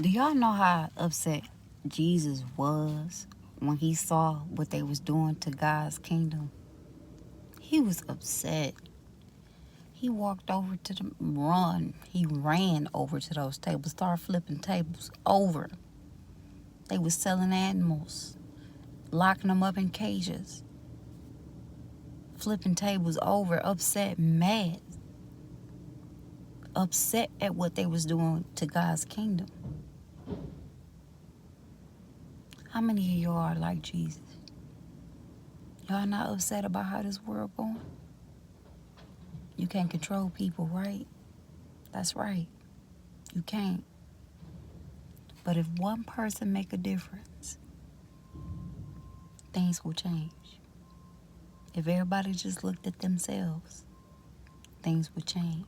Do y'all know how upset Jesus was when he saw what they was doing to God's kingdom? He was upset. He walked over to the run. He ran over to those tables, started flipping tables over. They was selling animals, locking them up in cages, flipping tables over, upset, mad, upset at what they was doing to God's kingdom. How many of y'all are like Jesus? Y'all not upset about how this world going? You can't control people, right? That's right. You can't. But if one person make a difference, things will change. If everybody just looked at themselves, things would change.